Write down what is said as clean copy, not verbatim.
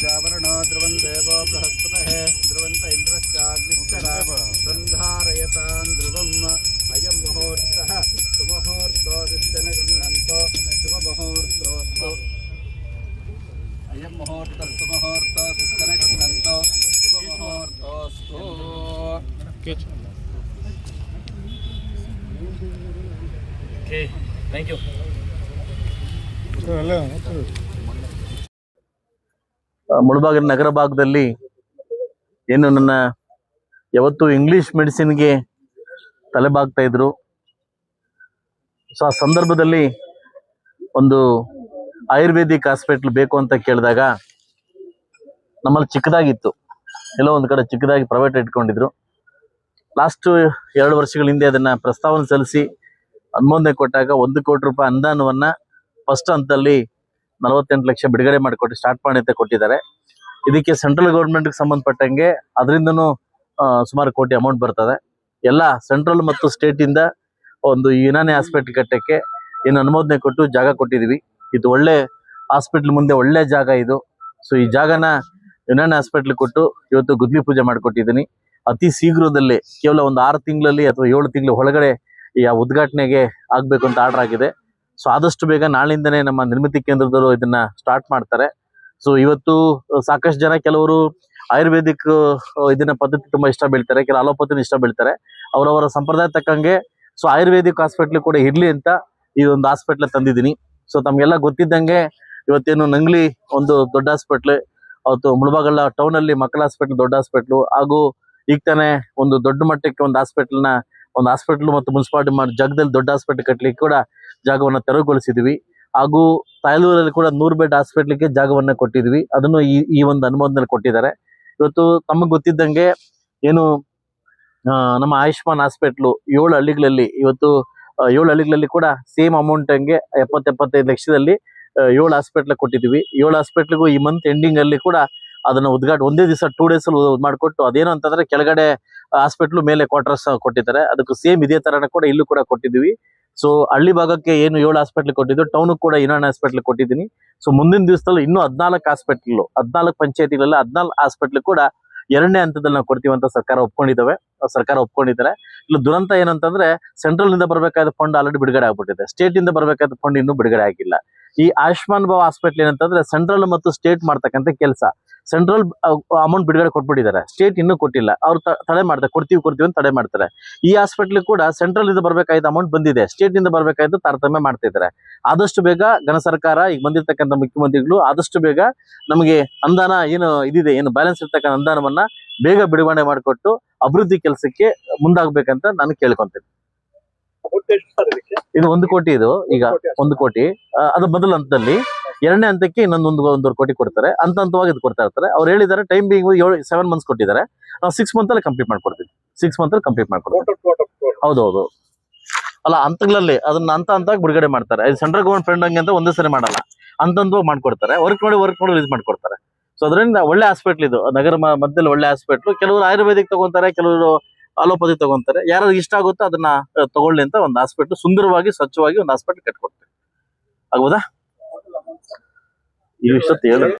जावरणो ध्रुवं देवो बृहस्पतिः ध्रुवन्त इन्द्रश्चाग्निश्चरा सन्धारयतां ध्रुवम् अयं मुहूर्तः सुमुहूर्तोदिष्टन गृह्णन्तो शुभमुहूर्तोऽस्तु अयं मुहूर्तः सुमुहूर्तोदिष्टन गृह्णन्तो शुभमुहूर्तोऽस्तु Okay, thank you. ಮುಳಬಾಗಿಲು ನಗರ ಭಾಗದಲ್ಲಿ ಏನು ನನ್ನ ಯಾವತ್ತು ಇಂಗ್ಲಿಷ್ ಮೆಡಿಸಿನ್ಗೆ ತಲೆಬಾಗ್ತಾ ಇದ್ರು. ಸೊ ಆ ಸಂದರ್ಭದಲ್ಲಿ ಒಂದು ಆಯುರ್ವೇದಿಕ್ ಹಾಸ್ಪಿಟ್ಲ್ ಬೇಕು ಅಂತ ಕೇಳಿದಾಗ ನಮ್ಮಲ್ಲಿ ಚಿಕ್ಕದಾಗಿತ್ತು, ಎಲ್ಲೋ ಒಂದು ಕಡೆ ಚಿಕ್ಕದಾಗಿ ಪ್ರೈವೇಟ್ ಇಟ್ಕೊಂಡಿದ್ರು. ಲಾಸ್ಟ್ 2 ವರ್ಷಗಳ ಹಿಂದೆ ಅದನ್ನ ಪ್ರಸ್ತಾವನೆ ಸಲ್ಲಿಸಿ ಅನುಮೋದನೆ ಕೊಟ್ಟಾಗ 1 ಕೋಟಿ ರೂಪಾಯಿ ಅನುದಾನವನ್ನ ಫಸ್ಟ್ ಹಂತದಲ್ಲಿ 48 ಲಕ್ಷ ಬಿಡುಗಡೆ ಮಾಡಿಕೊಟ್ಟು ಸ್ಟಾರ್ಟ್ ಮಾಡಿ ಅಂತ ಕೊಟ್ಟಿದ್ದಾರೆ. ಇದಕ್ಕೆ ಸೆಂಟ್ರಲ್ ಗೌರ್ಮೆಂಟ್ಗೆ ಸಂಬಂಧಪಟ್ಟಂಗೆ ಅದರಿಂದನೂ ಸುಮಾರು ಕೋಟಿ ಅಮೌಂಟ್ ಬರ್ತದೆ. ಎಲ್ಲ ಸೆಂಟ್ರಲ್ ಮತ್ತು ಸ್ಟೇಟ್ ಇಂದ ಒಂದು ಯುನಾನಿ ಹಾಸ್ಪಿಟಲ್ ಕಟ್ಟಕ್ಕೆ ಏನು ಅನುಮೋದನೆ ಕೊಟ್ಟು ಜಾಗ ಕೊಟ್ಟಿದ್ದೀವಿ. ಇದು ಒಳ್ಳೆ ಹಾಸ್ಪಿಟ್ಲ್ ಮುಂದೆ ಒಳ್ಳೆ ಜಾಗ ಇದು. ಸೊ ಈ ಜಾಗನ ಯುನಾನಿ ಹಾಸ್ಪಿಟ್ಲ್ ಕೊಟ್ಟು ಇವತ್ತು ಗುದ್ಲಿ ಪೂಜೆ ಮಾಡಿಕೊಟ್ಟಿದ್ದೀನಿ. ಅತಿ ಶೀಘ್ರದಲ್ಲೇ ಕೇವಲ ಒಂದು 6 ತಿಂಗಳಲ್ಲಿ ಅಥವಾ 7 ತಿಂಗಳ ಒಳಗಡೆ ಈ ಉದ್ಘಾಟನೆಗೆ ಆಗ್ಬೇಕು ಅಂತ ಆರ್ಡರ್ ಆಗಿದೆ. ಸೊ ಆದಷ್ಟು ಬೇಗ ನಾಳಿಂದನೇ ನಮ್ಮ ನಿರ್ಮಿತಿ ಕೇಂದ್ರದವರು ಇದನ್ನ ಸ್ಟಾರ್ಟ್ ಮಾಡ್ತಾರೆ. ಸೊ ಇವತ್ತು ಸಾಕಷ್ಟು ಜನ ಕೆಲವರು ಆಯುರ್ವೇದಿಕ್ ಇದನ್ನ ಪದ್ಧತಿ ತುಂಬಾ ಇಷ್ಟ ಬೀಳ್ತಾರೆ, ಕೆಲವು ಅಲೋಪತಿನ ಇಷ್ಟ ಬೀಳ್ತಾರೆ. ಅವರವರ ಸಂಪ್ರದಾಯ ತಕ್ಕಂಗೆ ಸೊ ಆಯುರ್ವೇದಿಕ್ ಹಾಸ್ಪಿಟ್ಲ್ ಕೂಡ ಇರ್ಲಿ ಅಂತ ಈ ಒಂದು ಹಾಸ್ಪಿಟ್ಲ್ ತಂದಿದ್ದೀನಿ. ಸೊ ತಮ್ಗೆಲ್ಲ ಗೊತ್ತಿದ್ದಂಗೆ ಇವತ್ತೇನು ನಂಗ್ಲಿ ಒಂದು ದೊಡ್ಡ ಹಾಸ್ಪಿಟ್ಲ್, ಅವತ್ತು ಮುಳಬಾಗಲ ಟೌನ್ ಅಲ್ಲಿ ಮಕ್ಕಳ ಹಾಸ್ಪಿಟ್ಲ್ ದೊಡ್ಡ ಹಾಸ್ಪಿಟ್ಲು, ಹಾಗೂ ಈಗ ತಾನೇ ಒಂದು ದೊಡ್ಡ ಮಟ್ಟಕ್ಕೆ ಒಂದು ಹಾಸ್ಪಿಟ್ಲ್ ಮತ್ತು ಮುನ್ಸಿಪಾಲಿಟಿ ಮಾಡಿ ಜಾಗದಲ್ಲಿ ದೊಡ್ಡ ಹಾಸ್ಪಿಟ್ಲ್ ಕಟ್ಟಲಿಕ್ಕೆ ಕೂಡ ಜಾಗವನ್ನು ತೆರವುಗೊಳಿಸಿದ್ವಿ. ಹಾಗೂ ತಾಯಲೂರಲ್ಲಿ ಕೂಡ 100 ಬೆಡ್ ಹಾಸ್ಪಿಟ್ಲಿಗೆ ಜಾಗವನ್ನ ಕೊಟ್ಟಿದ್ವಿ. ಅದನ್ನು ಈ ಒಂದು ಅನುಮೋದನೆ ಕೊಟ್ಟಿದ್ದಾರೆ. ಇವತ್ತು ತಮಗೆ ಗೊತ್ತಿದ್ದಂಗೆ ಏನು ನಮ್ಮ ಆಯುಷ್ಮಾನ್ ಹಾಸ್ಪಿಟ್ಲು 7 ಹಳ್ಳಿಗಳಲ್ಲಿ ಇವತ್ತು 7 ಹಳ್ಳಿಗಳಲ್ಲಿ ಕೂಡ ಸೇಮ್ ಅಮೌಂಟ್ ಹಂಗೆ 70-75 ಲಕ್ಷದಲ್ಲಿ 7 ಹಾಸ್ಪಿಟ್ಲ್ ಕೊಟ್ಟಿದ್ವಿ. 7 ಹಾಸ್ಪಿಟ್ಲಿಗೂ ಈ ಮಂತ್ ಎಂಡಿಂಗ್ ಅಲ್ಲಿ ಕೂಡ ಅದನ್ನ ಒಂದೇ ದಿವಸ 2 ಡೇಸ್ ಅಲ್ಲಿ ಮಾಡಿಕೊಟ್ಟು, ಅದೇನು ಅಂತಂದ್ರೆ ಕೆಳಗಡೆ ಹಾಸ್ಪಿಟ್ಲು ಮೇಲೆ ಕ್ವಾರ್ಟರ್ಸ್ ಕೊಟ್ಟಿದ್ದಾರೆ. ಅದಕ್ಕೂ ಸೇಮ್ ಇದೇ ತರನ ಕೂಡ ಇಲ್ಲೂ ಕೂಡ ಕೊಟ್ಟಿದ್ವಿ. ಸೊ ಹಳ್ಳಿ ಭಾಗಕ್ಕೆ ಏನು 7 ಹಾಸ್ಪಿಟ್ಲ್ ಕೊಟ್ಟಿದ್ದು, ಟೌನ್ ಕೂಡ ಯುನಾನಿ ಹಾಸ್ಪಿಟ್ಲ್ ಕೊಟ್ಟಿದ್ದೀನಿ. ಸೊ ಮುಂದಿನ ದಿವಸದಲ್ಲಿ ಇನ್ನೂ 14 ಹಾಸ್ಪಿಟ್ಲ್, 14 ಪಂಚಾಯತಿಗಳಲ್ಲಿ 14 ಹಾಸ್ಪಿಟ್ಲ್ ಕೂಡ 2ನೇ ಹಂತದಲ್ಲಿ ನಾವು ಕೊಡ್ತೀವಿ ಅಂತ ಸರ್ಕಾರ ಒಪ್ಕೊಂಡಿದ್ದಾರೆ. ಇಲ್ಲಿ ದುರಂತ ಏನಂತಂದ್ರೆ ಸೆಂಟ್ರಲ್ ನಿಂದ ಬರಬೇಕಾದ ಫಂಡ್ ಆಲ್ರೆಡಿ ಬಿಡುಗಡೆ ಆಗ್ಬಿಟ್ಟಿದೆ, ಸ್ಟೇಟ್ ಇಂದ ಬರಬೇಕಾದ ಫಂಡ್ ಇನ್ನೂ ಬಿಡುಗಡೆ ಆಗಿಲ್ಲ. ಈ ಆಯುಷ್ಮಾನ್ ಭಾವ ಹಾಸ್ಪಿಟ್ಲ್ ಏನಂತಂದ್ರೆ ಸೆಂಟ್ರಲ್ ಮತ್ತು ಸ್ಟೇಟ್ ಮಾಡ್ತಕ್ಕಂಥ ಕೆಲಸ. ಸೆಂಟ್ರಲ್ ಅಮೌಂಟ್ ಬಿಡುಗಡೆ ಕೊಟ್ಬಿಟ್ಟಿದ್ದಾರೆ, ಸ್ಟೇಟ್ ಇನ್ನೂ ಕೊಟ್ಟಿಲ್ಲ. ಅವ್ರು ತಡೆ ಮಾಡ್ತಾರೆ, ಕೊಡ್ತೀವಿ ಅಂತ ತಡೆ ಮಾಡ್ತಾರೆ. ಈ ಹಾಸ್ಪಿಟ್ಲ್ ಕೂಡ ಸೆಂಟ್ರಲ್ ಇಂದ ಬರಬೇಕಾದ ಅಮೌಂಟ್ ಬಂದಿದೆ, ಸ್ಟೇಟ್ ಇಂದ ಬರಬೇಕಾದ ತಾರತಮ್ಯ ಮಾಡ್ತಾ ಇದ್ದಾರೆ. ಆದಷ್ಟು ಬೇಗ ಘನ ಸರ್ಕಾರ ಈಗ ಬಂದಿರತಕ್ಕಂಥ ಮುಖ್ಯಮಂತ್ರಿಗಳು ಆದಷ್ಟು ಬೇಗ ನಮಗೆ ಅನುದಾನ ಏನು ಬ್ಯಾಲೆನ್ಸ್ ಇರ್ತಕ್ಕಂಥ ಅನುದಾನವನ್ನ ಬೇಗ ಬಿಡುಗಡೆ ಮಾಡಿಕೊಟ್ಟು ಅಭಿವೃದ್ಧಿ ಕೆಲಸಕ್ಕೆ ಮುಂದಾಗಬೇಕಂತ ನಾನು ಕೇಳ್ಕೊಂತೇನೆ. ಇದು 1 ಕೋಟಿ, ಇದು ಈಗ 1 ಕೋಟಿ. ಅದು ಮೊದಲ ಹಂತದಲ್ಲಿ, 2ನೇ ಹಂತಕ್ಕೆ ಇನ್ನೊಂದು 1 ಕೋಟಿ ಕೊಡ್ತಾರೆ. ಹಂತವಾಗಿ ಇದು ಕೊಡ್ತಾ ಇರ್ತಾರೆ. ಅವ್ರು ಹೇಳಿದ್ದಾರೆ ಟೈಮ್ ಬಿಂಗ್ 7 ಮಂತ್ಸ್ ಕೊಟ್ಟಿದ್ದಾರೆ. ನಾವು 6 ಮಂತ್ ಅಲ್ಲಿ ಕಂಪ್ಲೀಟ್ ಮಾಡ್ಕೊಡ್ತೀವಿ. 6 ಮಂತ್ ಅಲ್ಲಿ ಕಂಪ್ಲೀಟ್ ಮಾಡ್ಕೊಡ್ತೀವಿ. ಹೌದೌದು, ಅಲ್ಲ ಹಂತಗಳಲ್ಲಿ ಅದನ್ನ ಹಂತ ಬಿಡುಗಡೆ ಮಾಡ್ತಾರೆ. ಸೆಂಟ್ರಲ್ ಗವರ್ಮೆಂಟ್ ಫಂಡ್ ಹಂಗೆ ಅಂತ ಒಂದೇ ಸರಿ ಮಾಡಲ್ಲ, ಹಂತವಾಗಿ ಮಾಡ್ಕೊಡ್ತಾರೆ. ವರ್ಕ್ ನೋಡಿ ರಿಲೀಸ್ ಮಾಡ್ಕೊಡ್ತಾರೆ. ಸೊ ಅದರಿಂದ ಒಳ್ಳೆ ಹಾಸ್ಪಿಟ್ಲ್ ಇದು, ನಗರ ಮಧ್ಯದಲ್ಲಿ ಒಳ್ಳೆ ಹಾಸ್ಪಿಟ್ಲು. ಕೆಲವರು ಆಯುರ್ವೇದಿಕ್ ತಗೊಂತಾರೆ, ಕೆಲವರು ಅಲೋಪತಿ ತಗೊಂತಾರೆ. ಯಾರು ಇಷ್ಟ ಆಗುತ್ತೋ ಅದನ್ನ ತಗೊಳ್ಳಿ ಅಂತ ಒಂದು ಹಾಸ್ಪಿಟ್ಲ್ ಸುಂದರವಾಗಿ ಸ್ವಚ್ಛವಾಗಿ ಒಂದು ಹಾಸ್ಪಿಟ್ಲ್ ಕಟ್ಕೊಡ್ತಾರೆ. ಆಗ್ಬೋದಾ? ಈ ವಿಷಯ ಹೇಳಿ.